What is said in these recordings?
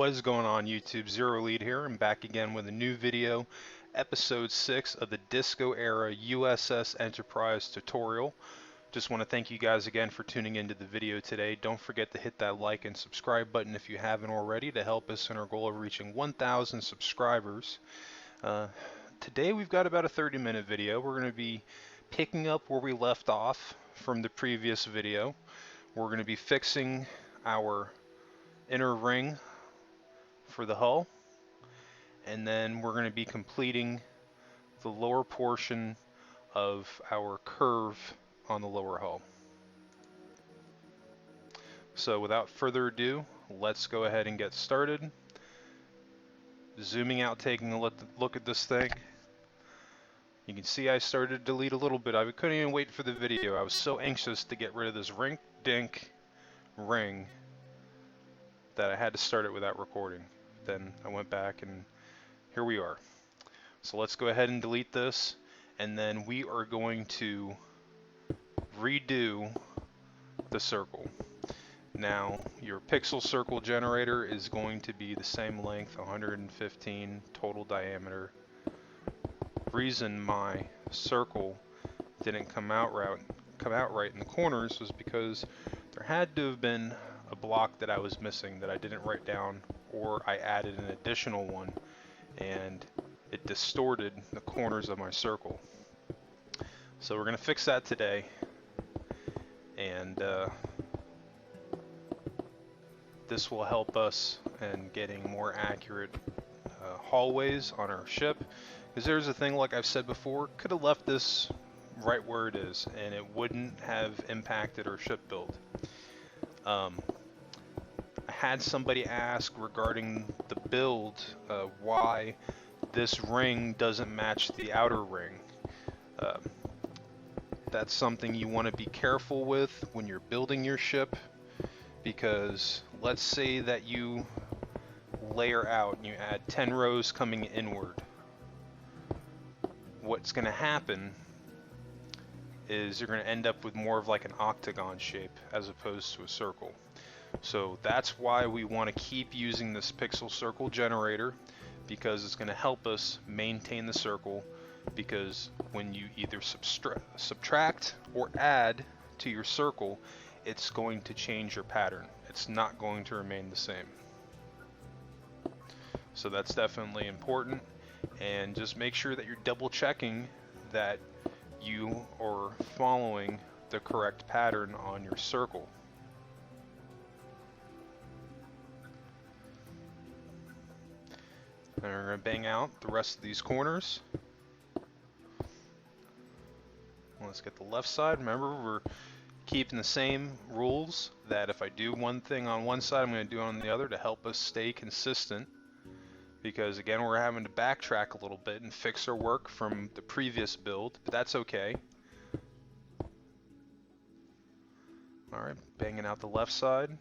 What is going on YouTube? Zero Lead here. I'm back again with a new video, episode 6 of the Disco Era USS Enterprise tutorial. Just want to thank you guys again for tuning into the video today. Don't forget to hit that like and subscribe button if you haven't already to help us in our goal of reaching 1,000 subscribers. Today we've got about a 30-minute video. We're going to be picking up where we left off from the previous video. We're going to be fixing our inner ring for the hull, and then we're going to be completing the lower portion of our curve on the lower hull. So without further ado, let's go ahead and get started. Zooming out, taking a look at this thing. You can see I started to delete a little bit. I couldn't even wait for the video. I was so anxious to get rid of this rink-dink ring that I had to start it without recording. Then I went back and here we are. So let's go ahead and delete this, and then we are going to redo the circle. Now your pixel circle generator is going to be the same length, 115 total diameter. Reason my circle didn't come out right in the corners was because there had to have been a block that I was missing that I didn't write down, or I added an additional one and it distorted the corners of my circle. So we're going to fix that today, and this will help us in getting more accurate hallways on our ship. Because there's a thing, like I've said before, could have left this right where it is and it wouldn't have impacted our ship build. I had somebody ask regarding the build why this ring doesn't match the outer ring. That's something you want to be careful with when you're building your ship, because let's say that you layer out and you add 10 rows coming inward. What's going to happen is you're going to end up with more of like an octagon shape as opposed to a circle. So that's why we want to keep using this pixel circle generator, because it's going to help us maintain the circle, because when you either subtract or add to your circle, it's going to change your pattern. It's not going to remain the same. So that's definitely important, and just make sure that you're double checking that you are following the correct pattern on your circle. And we're going to bang out the rest of these corners. Let's get the left side. Remember, we're keeping the same rules, that if I do one thing on one side, I'm going to do it on the other to help us stay consistent. Because again, we're having to backtrack a little bit and fix our work from the previous build, but that's okay. Alright, banging out the left side.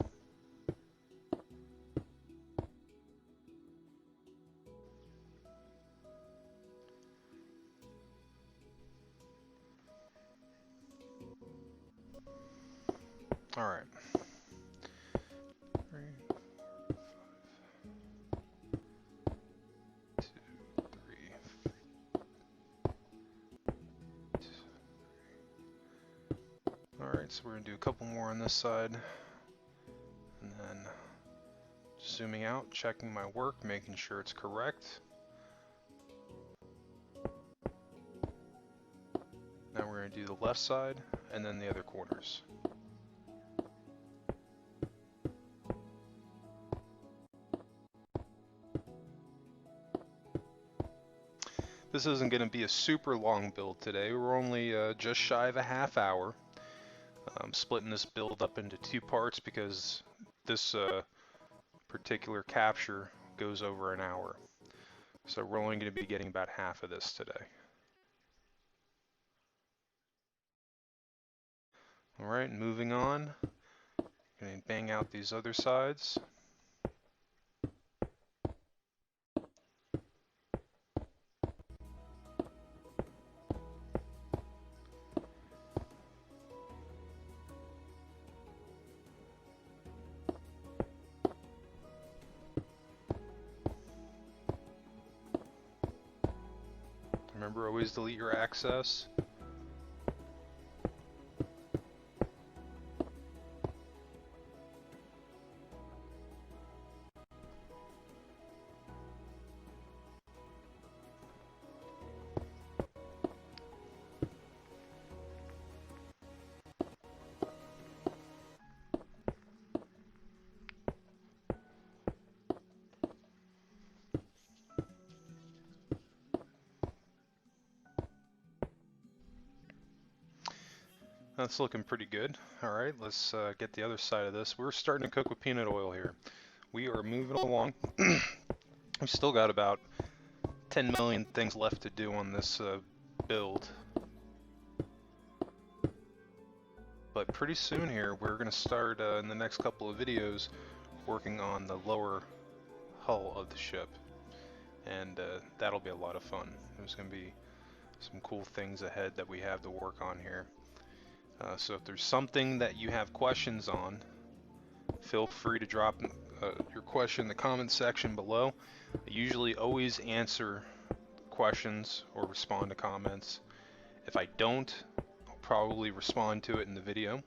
Alright. 3, 4, 5. 2, 3. Alright, so we're going to do a couple more on this side. And then zooming out, checking my work, making sure it's correct. Now we're going to do the left side and then the other corners. This isn't going to be a super long build today. We're only just shy of a half hour. I'm splitting this build up into two parts because this particular capture goes over an hour. So we're only going to be getting about half of this today. Alright, moving on. Going to bang out these other sides. Remember, always delete your access. That's looking pretty good. Alright, let's get the other side of this. We're starting to cook with peanut oil here. We are moving along. We've still got about 10 million things left to do on this build. But pretty soon here, we're going to start in the next couple of videos working on the lower hull of the ship. And that'll be a lot of fun. There's going to be some cool things ahead that we have to work on here. So if there's something that you have questions on, feel free to drop your question in the comment section below. I usually always answer questions or respond to comments. If I don't, I'll probably respond to it in the video.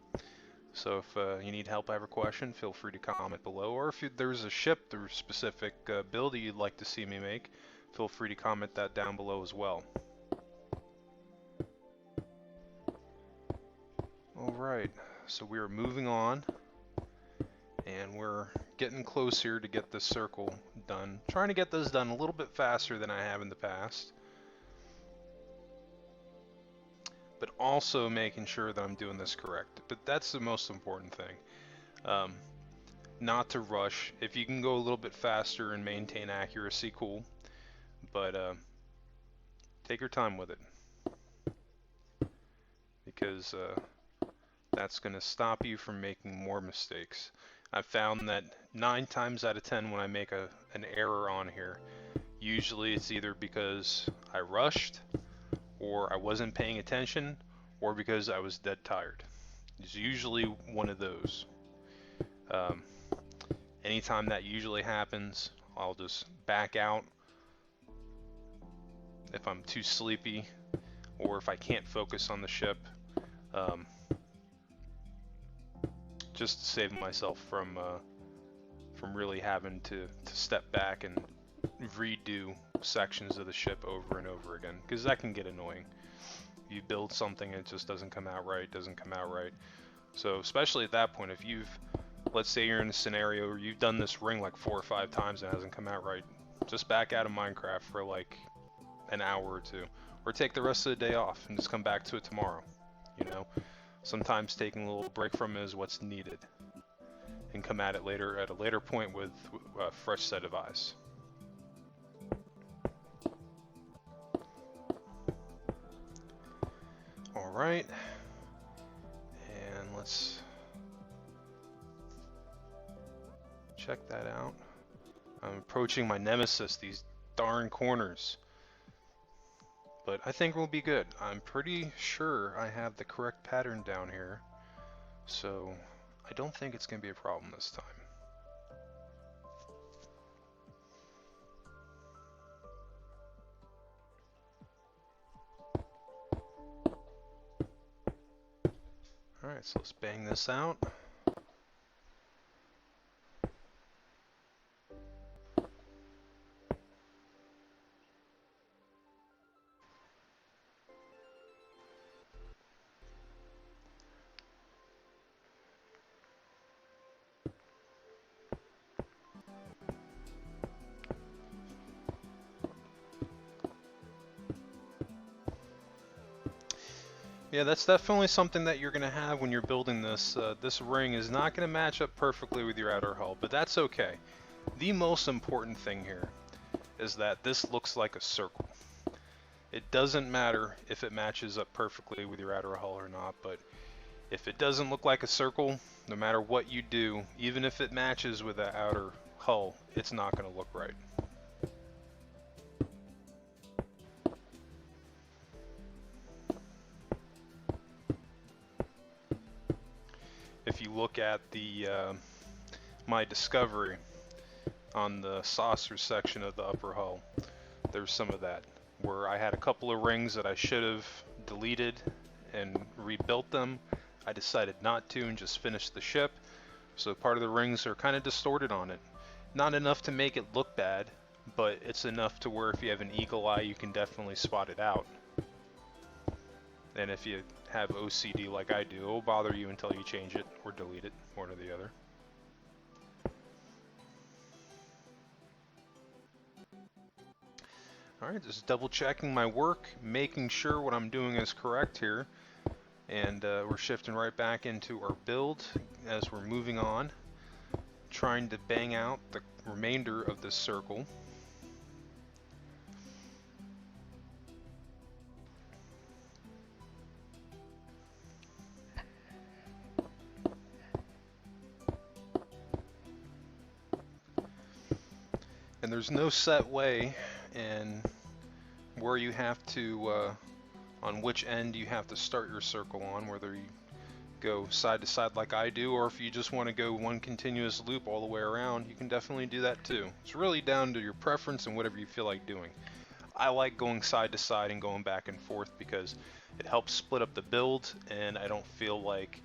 So if you need help, I have a question, feel free to comment below. Or if there's a ship or specific build that you'd like to see me make, feel free to comment that down below as well. Alright, so we are moving on, and we're getting close here to get this circle done. Trying to get this done a little bit faster than I have in the past, but also making sure that I'm doing this correct. But that's the most important thing. Not to rush. If you can go a little bit faster and maintain accuracy, cool, but take your time with it, because that's going to stop you from making more mistakes. I've found that 9 times out of 10 when I make an error on here, usually it's either because I rushed, or I wasn't paying attention, or because I was dead tired. It's usually one of those. Anytime that usually happens, I'll just back out if I'm too sleepy, or if I can't focus on the ship. Just to save myself from really having to step back and redo sections of the ship over and over again, because that can get annoying. You build something and it just doesn't come out right, So especially at that point, if let's say you're in a scenario where you've done this ring like 4 or 5 times and it hasn't come out right, just back out of Minecraft for like an hour or two, or take the rest of the day off and just come back to it tomorrow, you know? Sometimes taking a little break from it is what's needed, and come at it later at a later point with a fresh set of eyes. All right, and let's check that out. I'm approaching my nemesis, these darn corners. But I think we'll be good. I'm pretty sure I have the correct pattern down here, so I don't think it's going to be a problem this time. Alright, so let's bang this out. Yeah, that's definitely something that you're going to have when you're building this. This ring is not going to match up perfectly with your outer hull, but that's okay. The most important thing here is that this looks like a circle. It doesn't matter if it matches up perfectly with your outer hull or not, but if it doesn't look like a circle, no matter what you do, even if it matches with the outer hull, it's not going to look right. If you look at the my discovery on the saucer section of the upper hull, there's some of that. where I had a couple of rings that I should have deleted and rebuilt them. I decided not to and just finished the ship. So part of the rings are kind of distorted on it. Not enough to make it look bad, but it's enough to where if you have an eagle eye, you can definitely spot it out. And if you have OCD like I do, it'll bother you until you change it or delete it, one or the other. Alright, just double checking my work, making sure what I'm doing is correct here. And we're shifting right back into our build as we're moving on, trying to bang out the remainder of this circle. And there's no set way in where you have to, on which end you have to start your circle on, whether you go side to side like I do, or if you just want to go one continuous loop all the way around, you can definitely do that too. It's really down to your preference and whatever you feel like doing. I like going side to side and going back and forth because it helps split up the build, and I don't feel like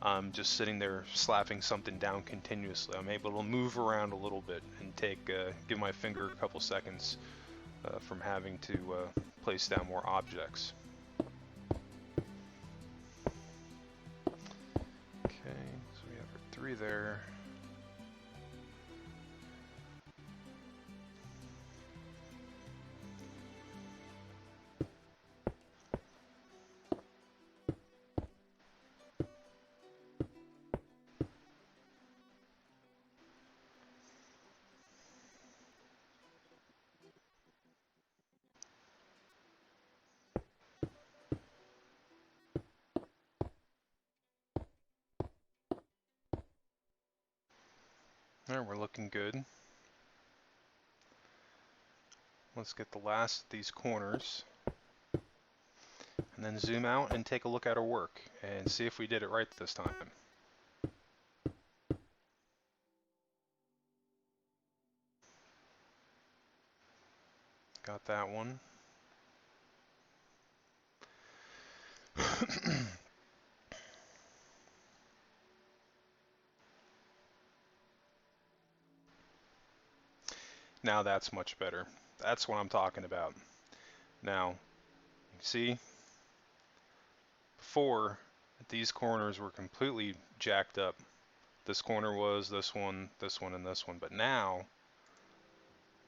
I'm just sitting there slapping something down continuously. I'm able to move around a little bit and give my finger a couple seconds from having to place down more objects. Okay, so we have our 3 there. Alright, we're looking good. Let's get the last of these corners, and then zoom out and take a look at our work and see if we did it right this time. Got that one. Now that's much better. That's what I'm talking about. Now, you see, before, these corners were completely jacked up. This corner was, this one, and this one. But now,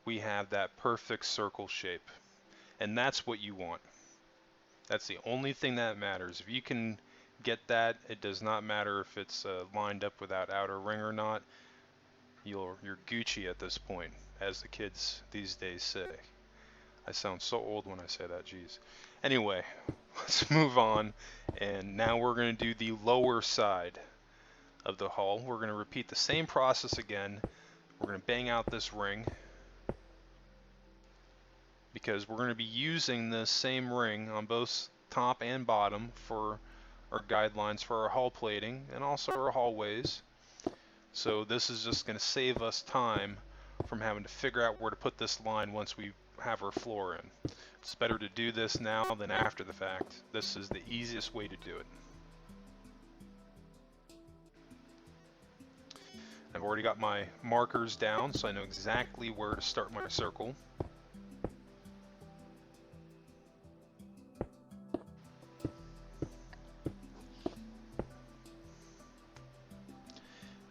we have that perfect circle shape. And that's what you want. That's the only thing that matters. If you can get that, it does not matter if it's lined up without outer ring or not. You're Gucci at this point, as the kids these days say. I sound so old when I say that, geez. Anyway, let's move on, and now we're going to do the lower side of the hull. We're going to repeat the same process again. We're going to bang out this ring, because we're going to be using this same ring on both top and bottom for our guidelines for our hull plating and also our hallways. So this is just going to save us time from having to figure out where to put this line once we have our floor in. It's better to do this now than after the fact. This is the easiest way to do it. I've already got my markers down, so I know exactly where to start my circle.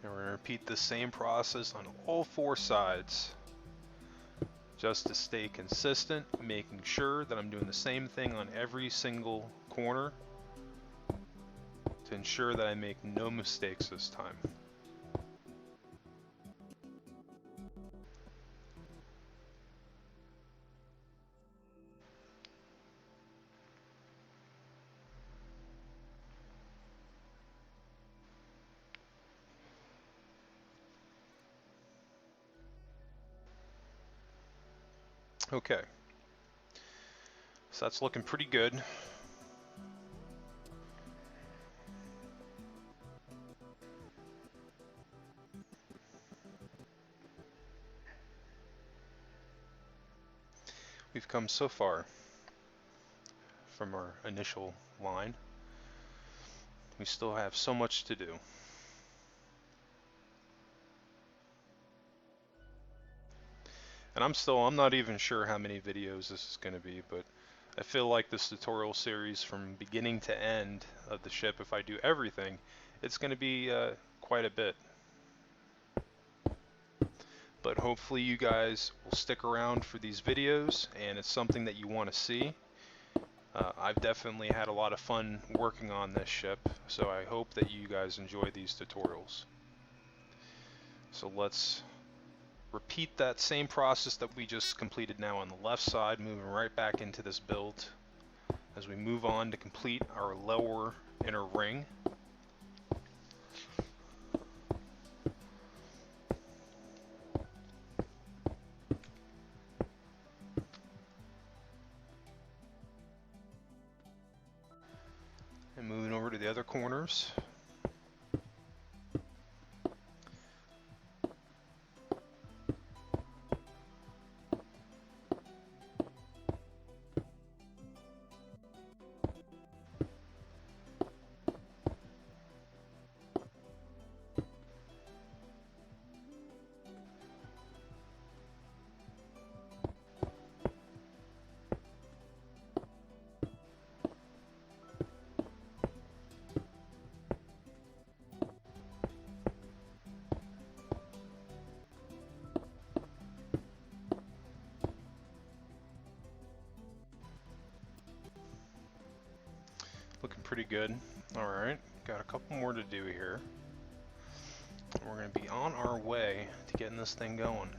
And we're going to repeat the same process on all 4 sides, just to stay consistent, making sure that I'm doing the same thing on every single corner to ensure that I make no mistakes this time. Okay, so that's looking pretty good. We've come so far. from our initial line. We still have so much to do. And I'm not even sure how many videos this is going to be, but I feel like this tutorial series from beginning to end of the ship, if I do everything, it's going to be quite a bit. But hopefully you guys will stick around for these videos, and it's something that you want to see. I've definitely had a lot of fun working on this ship, so I hope that you guys enjoy these tutorials. So let's repeat that same process that we just completed now on the left side, moving right back into this build as we move on to complete our lower inner ring. And moving over to the other corners. Looking pretty good. Alright, got a couple more to do here. We're going to be on our way to getting this thing going.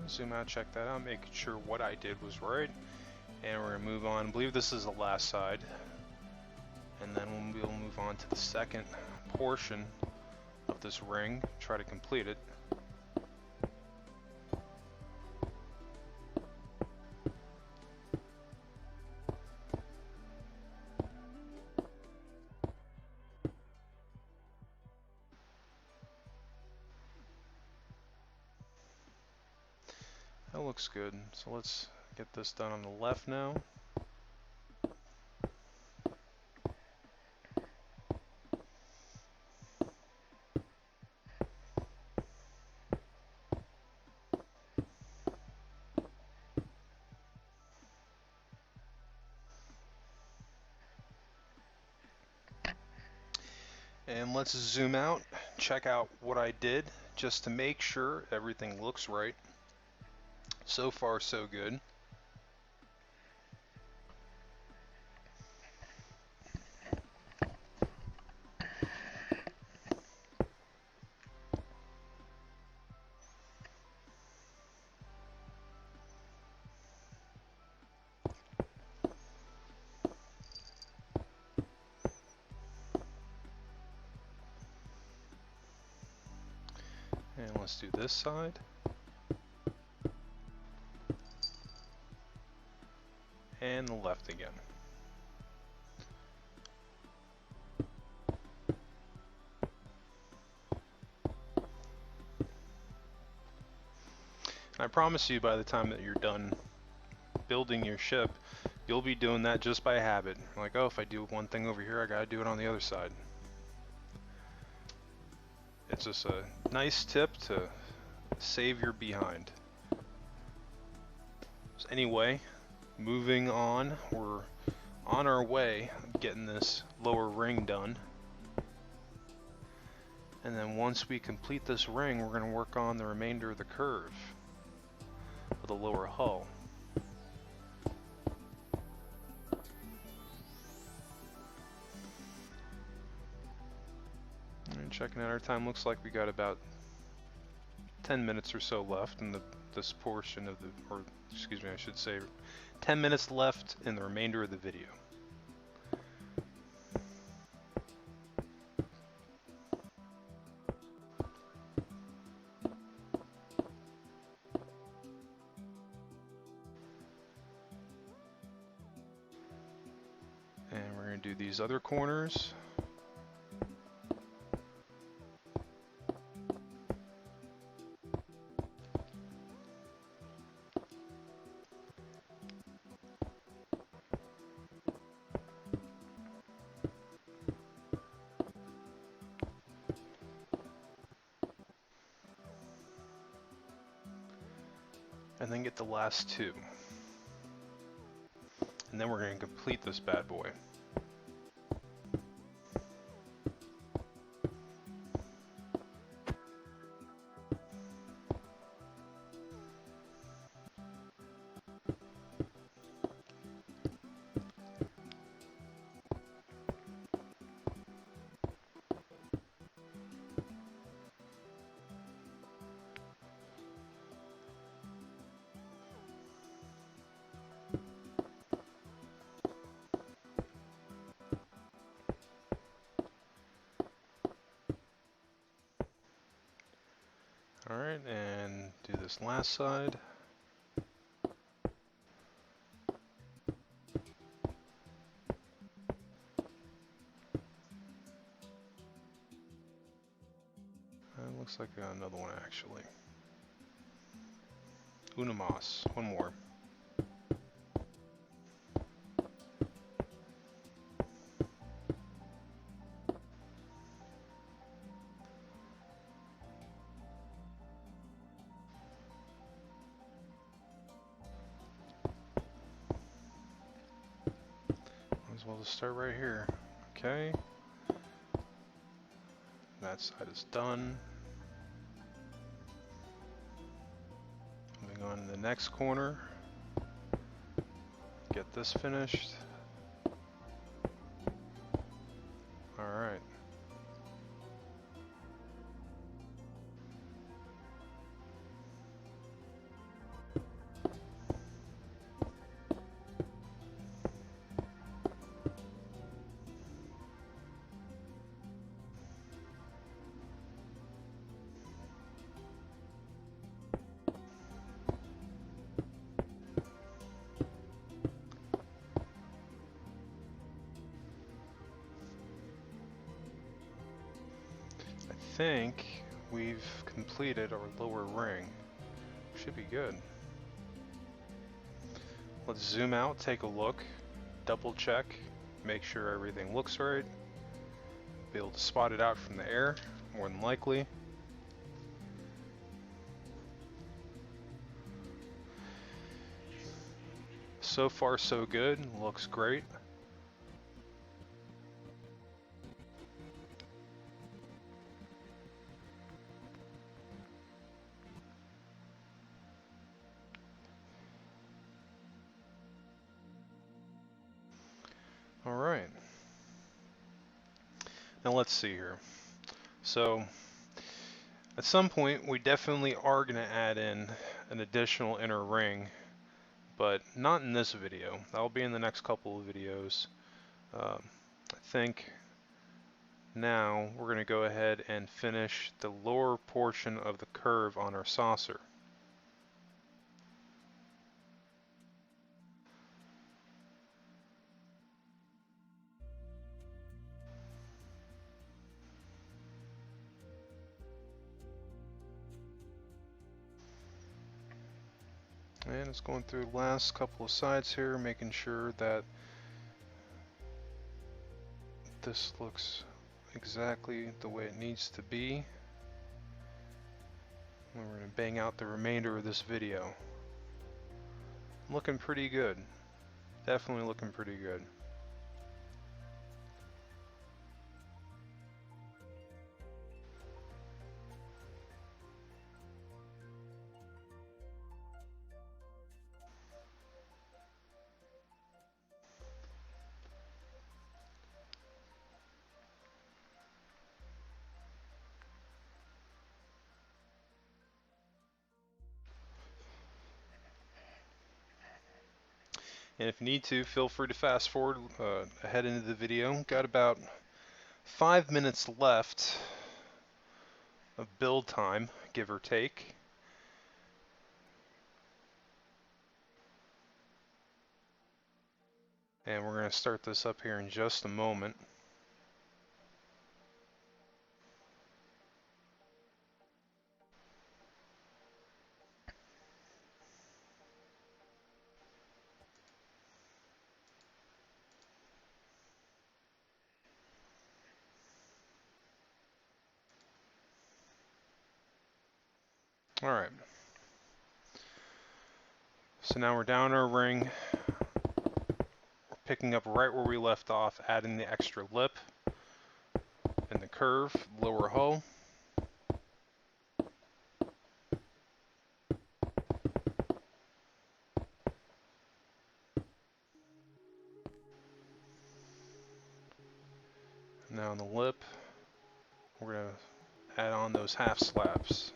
Zoom out, check that out, making sure what I did was right. And we're going to move on. I believe this is the last side. And then we'll move on to the second portion of this ring, try to complete it. That looks good. So let's get this done on the left now. And let's zoom out, check out what I did just to make sure everything looks right. So far, so good. And let's do this side. And the left again. I promise you, by the time that you're done building your ship, you'll be doing that just by habit. Like, oh, if I do one thing over here, I gotta do it on the other side. It's just a nice tip to save your behind. So anyway, moving on, we're on our way getting this lower ring done. And then once we complete this ring, we're going to work on the remainder of the curve of the lower hull. And checking out our time, looks like we got about 10 minutes or so left in this portion of the, or excuse me, I should say 10 minutes left in the remainder of the video. And we're going to do these other corners. And then get the last two. And then we're going to complete this bad boy. Alright, and do this last side. Looks like I got another one actually. Una más, one more. Might as well just start right here. Okay. That side is done. Moving on to the next corner. Get this finished. Alright. I think we've completed our lower ring. Should be good. Let's zoom out, take a look, double check, make sure everything looks right. Be able to spot it out from the air, more than likely. So far so good, looks great. Alright. Now let's see here. So, at some point we definitely are going to add in an additional inner ring, but not in this video. That'll be in the next couple of videos. I think now we're going to go ahead and finish the lower portion of the curve on our saucer. And it's going through the last couple of sides here, making sure that this looks exactly the way it needs to be. And we're going to bang out the remainder of this video. Looking pretty good. Definitely looking pretty good. And if you need to, feel free to fast forward ahead into the video. Got about 5 minutes left of build time, give or take. And we're going to start this up here in just a moment. Alright. So now we're down our ring. We're picking up right where we left off, adding the extra lip and the curve, lower hull. Now on the lip, we're going to add on those half slabs.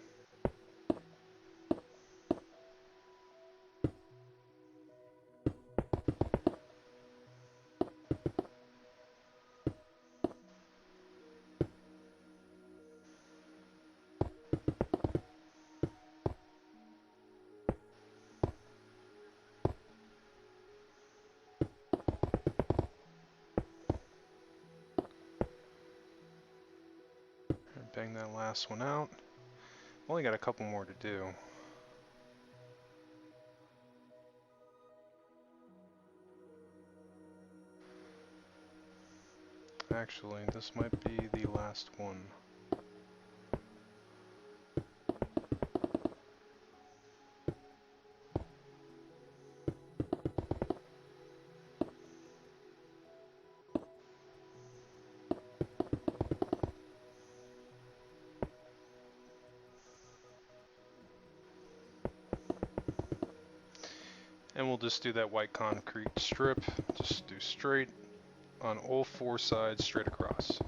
Bang that last one out. Only got a couple more to do. Actually, this might be the last one. And we'll just do that white concrete strip, just do straight on all four sides, straight across.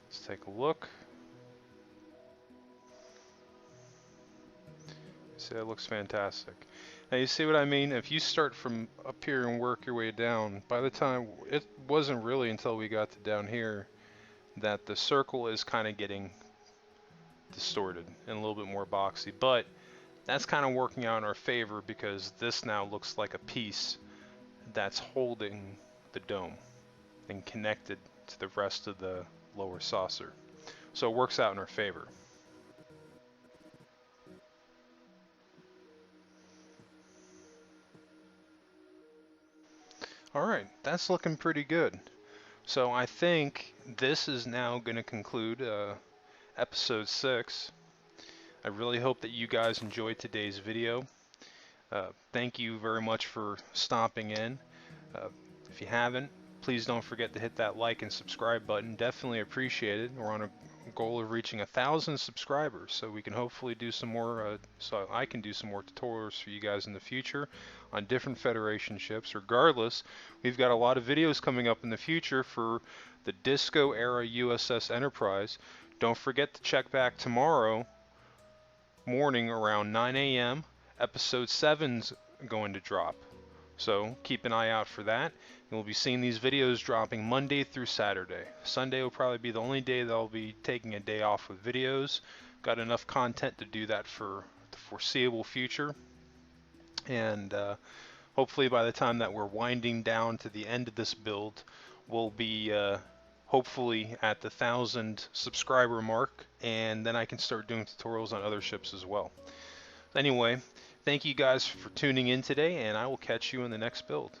Let's take a look. See, that looks fantastic. Now you see what I mean? If you start from up here and work your way down, by the time, it wasn't really until we got to down here that the circle is kind of getting distorted and a little bit more boxy, but that's kind of working out in our favor because this now looks like a piece that's holding the dome and connected to the rest of the lower saucer. So it works out in our favor. Alright, that's looking pretty good. So I think this is now going to conclude episode 6. I really hope that you guys enjoyed today's video. Thank you very much for stopping in. If you haven't, please don't forget to hit that like and subscribe button. Definitely appreciate it. We're on a goal of reaching 1,000 subscribers, so we can hopefully do some more, so I can do some more tutorials for you guys in the future on different Federation ships. Regardless, we've got a lot of videos coming up in the future for the Disco era USS Enterprise. Don't forget to check back tomorrow morning around 9 a.m. Episode 7's going to drop. So keep an eye out for that. You'll be seeing these videos dropping Monday through Saturday. Sunday will probably be the only day that I'll be taking a day off with videos. Got enough content to do that for the foreseeable future. And hopefully by the time that we're winding down to the end of this build, we'll be hopefully at the 1,000 subscriber mark, and then I can start doing tutorials on other ships as well. Anyway, thank you guys for tuning in today, and I will catch you in the next build.